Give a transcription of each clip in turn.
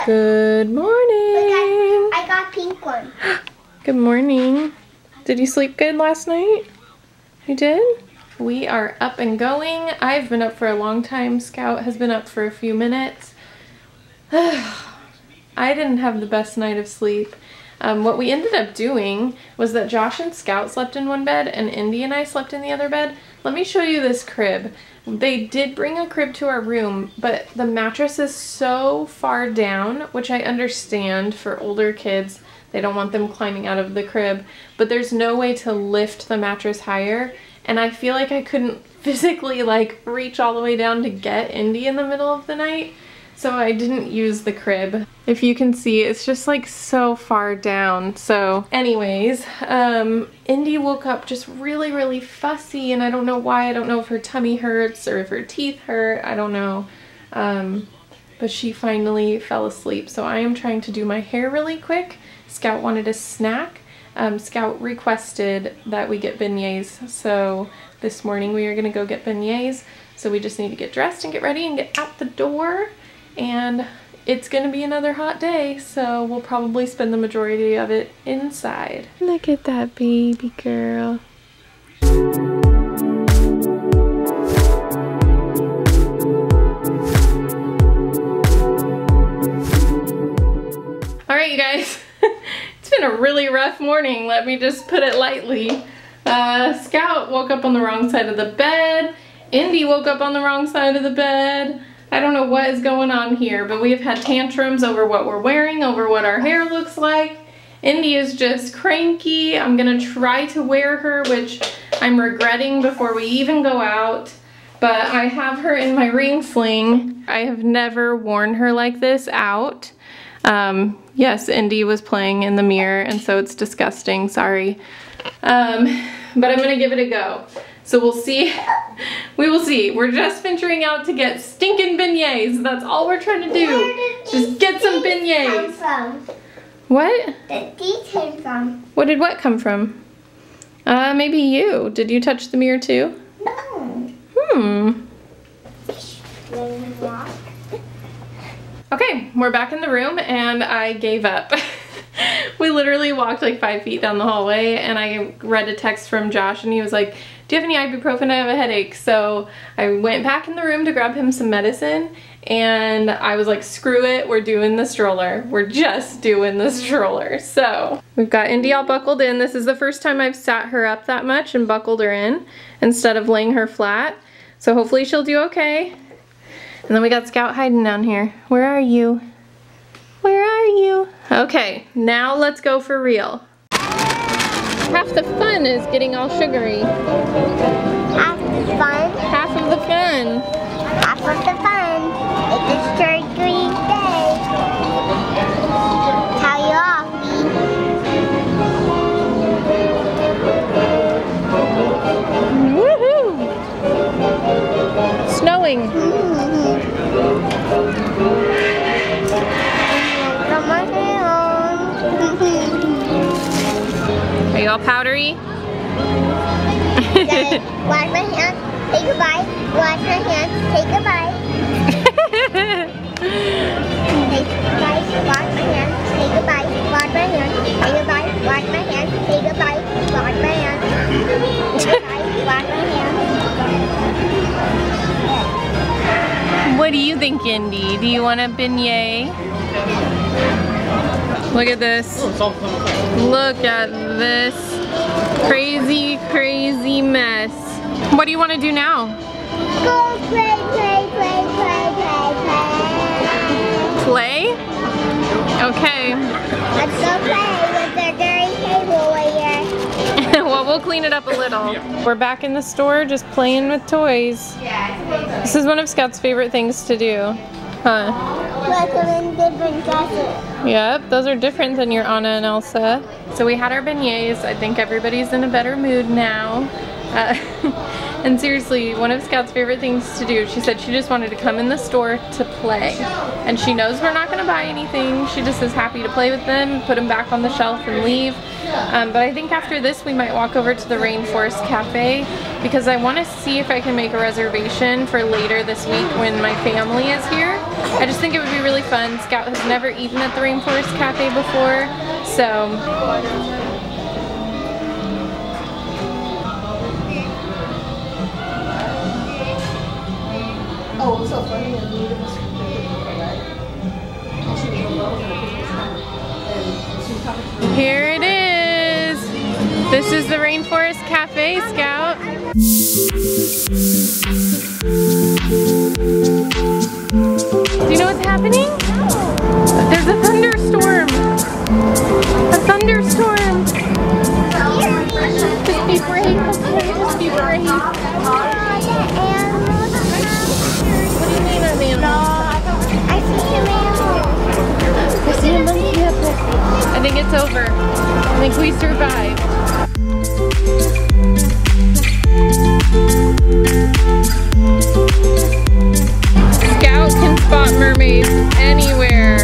Good morning. I got pink one. Good morning. Did you sleep good last night? You did? We are up and going. I've been up for a long time. Scout has been up for a few minutes. I didn't have the best night of sleep. What we ended up doing was that Josh and Scout slept in one bed and Indy and I slept in the other bed. Let me show you this crib. They did bring a crib to our room, but the mattress is so far down, which I understand for older kids. They don't want them climbing out of the crib, but there's no way to lift the mattress higher. And I feel like I couldn't physically like reach all the way down to get Indy in the middle of the night. So I didn't use the crib. If you can see, it's just like so far down. So anyways, Indy woke up just really fussy and I don't know why. I don't know if her tummy hurts or if her teeth hurt. I don't know. But she finally fell asleep. So I am trying to do my hair really quick. Scout wanted a snack. Scout requested that we get beignets. So this morning we are gonna go get beignets. So we just need to get dressed and get ready and get out the door. And it's gonna be another hot day, so we'll probably spend the majority of it inside. Look at that baby girl. All right, you guys, it's been a really rough morning, let me just put it lightly. Scout woke up on the wrong side of the bed. Indy woke up on the wrong side of the bed. I don't know what is going on here, but we have had tantrums over what we're wearing, over what our hair looks like. Indy is just cranky. I'm gonna try to wear her, which I'm regretting before we even go out. But I have her in my ring sling. I have never worn her like this out. Yes, Indy was playing in the mirror, and so it's disgusting, sorry. But I'm gonna give it a go. So we'll see, we will see. We're just venturing out to get stinking beignets. That's all we're trying to do. Just get some beignets. Come from? What? The teeth came from? What did what come from? Maybe you. Did you touch the mirror too? No. Okay, we're back in the room and I gave up. We literally walked like 5 feet down the hallway and I read a text from Josh and he was like, do you have any ibuprofen? I have a headache. So I went back in the room to grab him some medicine and I was like, screw it, we're doing the stroller. We're just doing the stroller. So we've got Indy all buckled in. This is the first time I've sat her up that much and buckled her in instead of laying her flat. So hopefully she'll do okay. And then we got Scout hiding down here. Where are you? Where are you? Okay, now let's go for real. Half the fun is getting all sugary. Half the fun? Half of the fun. Half of the fun. It's a sugary day. Tell you off, Woohoo! Snowing. Are you all powdery? Wash my hands, say goodbye. Wash my hands, say goodbye. Say goodbye, wash my hands, say goodbye. Wash my hands, say goodbye. Wash my hands, say goodbye. Wash my hands, say goodbye. Wash my hands. What do you think, Indy? Do you want a beignet? Look at this. Look at this crazy mess. What do you want to do now? Go play. Play? Okay. Let's go play with the dirty table later. Well, we'll clean it up a little. We're back in the store just playing with toys. This is one of Scout's favorite things to do. Huh? Look, I'm in different dresses. Yep, those are different than your Anna and Elsa. So we had our beignets. I think everybody's in a better mood now. And seriously, one of Scout's favorite things to do, she said she just wanted to come in the store to play. And she knows we're not going to buy anything. She just is happy to play with them, put them back on the shelf and leave. But I think after this we might walk over to the Rainforest Cafe because I want to see if I can make a reservation for later this week when my family is here. I just think it would be really fun. Scout has never eaten at the Rainforest Cafe before, so... Oh, so funny. Here it is. This is the Rainforest Cafe, Scout. Do you know what's happening? There's a thunderstorm. A thunderstorm. Just be brave, okay? Just be brave. I think it's over. I think we survived. Scout can spot mermaids anywhere.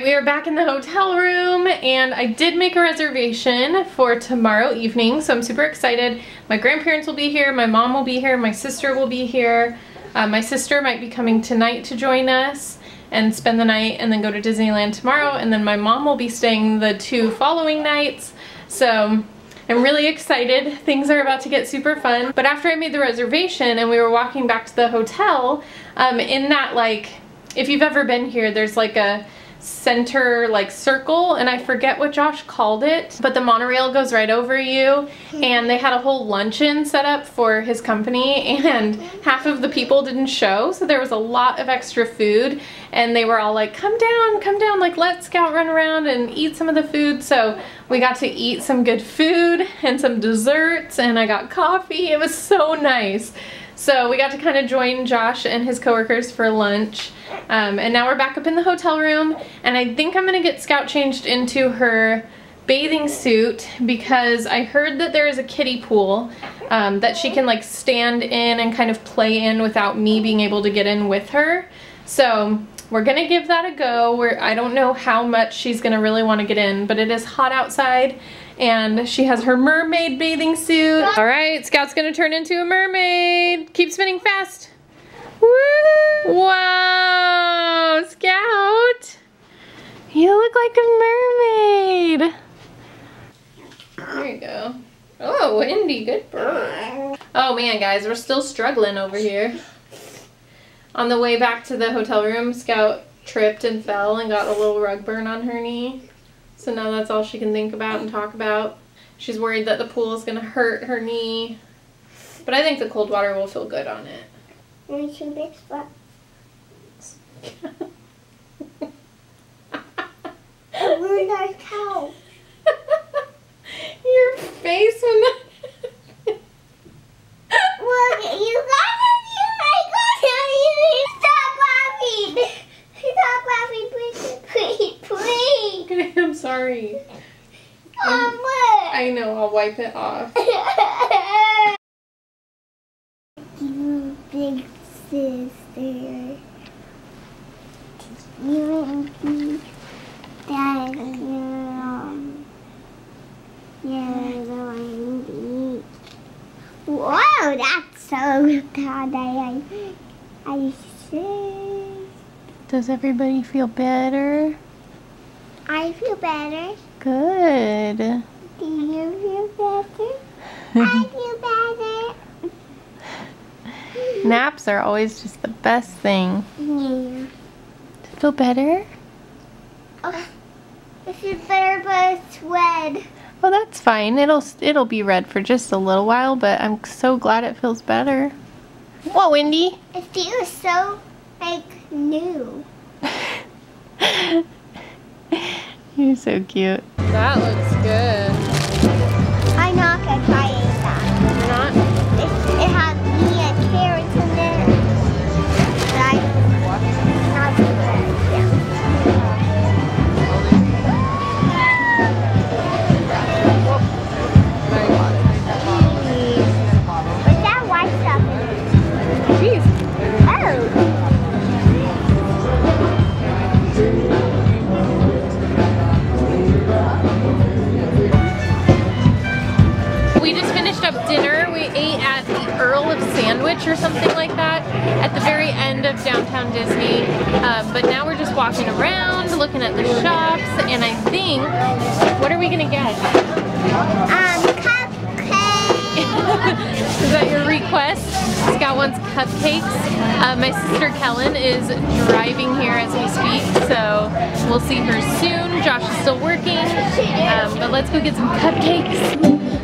We are back in the hotel room and I did make a reservation for tomorrow evening, so I'm super excited. My grandparents will be here, my mom will be here, my sister will be here. My sister might be coming tonight to join us and spend the night and then go to Disneyland tomorrow, and then my mom will be staying the 2 following nights. So I'm really excited. Things are about to get super fun. But after I made the reservation and we were walking back to the hotel, in that, like, if you've ever been here, there's like a center like circle, and I forget what Josh called it, but the monorail goes right over you, and they had a whole luncheon set up for his company, and half of the people didn't show, so there was a lot of extra food, and they were all like, come down, like let Scout run around and eat some of the food. So we got to eat some good food and some desserts, and I got coffee. It was so nice. So we got to kind of join Josh and his coworkers for lunch, and now we're back up in the hotel room, and I think I'm gonna get Scout changed into her bathing suit because I heard that there is a kiddie pool that she can like stand in and kind of play in without me being able to get in with her. So we're gonna give that a go. I don't know how much she's gonna really want to get in, but it is hot outside. And she has her mermaid bathing suit. All right, Scout's gonna turn into a mermaid. Keep spinning fast. Woo! Wow, Scout. You look like a mermaid. There you go. Oh, Wendy, good bird. Oh man, guys, we're still struggling over here. On the way back to the hotel room, Scout tripped and fell and got a little rug burn on her knee. So now that's all she can think about and talk about. She's worried that the pool is going to hurt her knee. But I think the cold water will feel good on it. Me too, big spot. Where's our cow? Your face when that... Look, you got it! Stop laughing! Stop laughing, please! Okay, I'm sorry. I know, I'll wipe it off. You big sister. You and me, Dad, you're the one. Whoa, that's so bad. I see. Does everybody feel better? I feel better. Good. Do you feel better? I feel better. Naps are always just the best thing. Yeah. Feel better? Oh, this is better, but it's red. Oh, that's fine. It'll be red for just a little while, but I'm so glad it feels better. What, Wendy? It feels so, like, new. You're so cute. That looks good. I'm not gonna try it. You're not? It has or something like that at the very end of downtown Disney. But now we're just walking around, looking at the shops, and I think, what are we gonna get? Cupcakes. Is that your request? Scout wants cupcakes. My sister Kellen is driving here as we speak, so we'll see her soon. Josh is still working, but let's go get some cupcakes.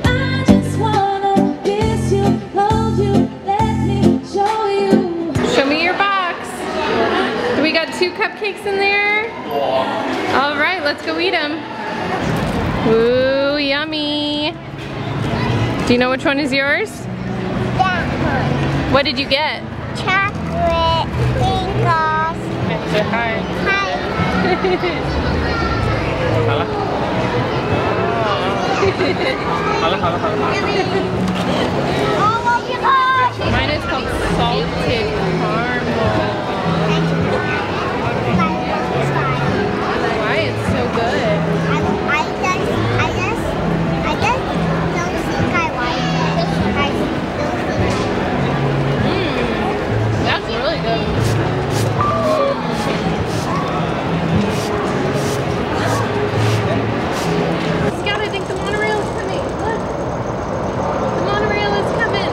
I just wanna kiss you, hold you, let me show you. Show me your box. We got 2 cupcakes in there. All right, let's go eat them. Ooh, yummy. Do you know which one is yours? That one. What did you get? Chocolate sprinkles. Say hi. Hi. Halo, halo, halo. Oh my gosh. Mine is called salted caramel. Why? It's so good. I just don't think I like it. I don't think That's really good. Scout, I think the monorail is coming. Look. The monorail is coming.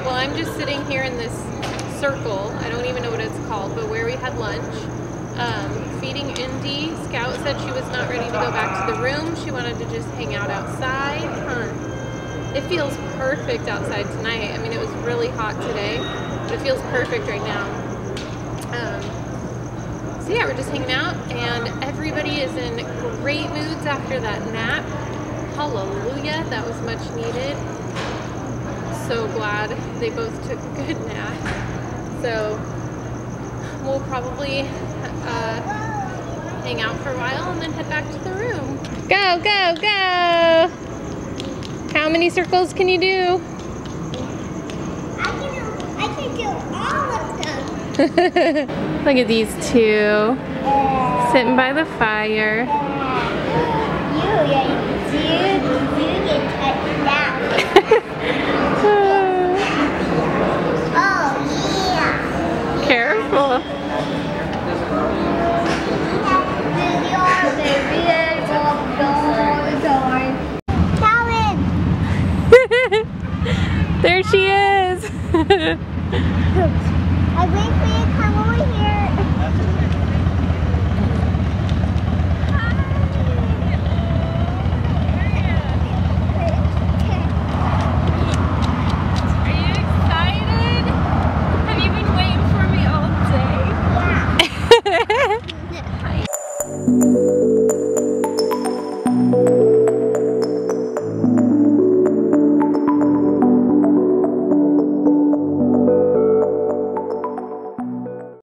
Well, I'm just sitting here in this circle. I don't even know what it's called, but where we had lunch. Feeding Indy. Scout said she was not ready to go back to the room. She wanted to just hang out outside. It feels perfect outside tonight. I mean, it was really hot today, but it feels perfect right now. So yeah, we're just hanging out, and everybody is in great moods after that nap. Hallelujah, that was much needed. So glad they both took a good nap. So we'll probably hang out for a while and then head back to the room. Go, go, go! How many circles can you do? I can do all of them. Look at these 2 sitting by the fire. You get touched out. Oh yeah. Careful. Calvin. There she is. I wait for you to come over.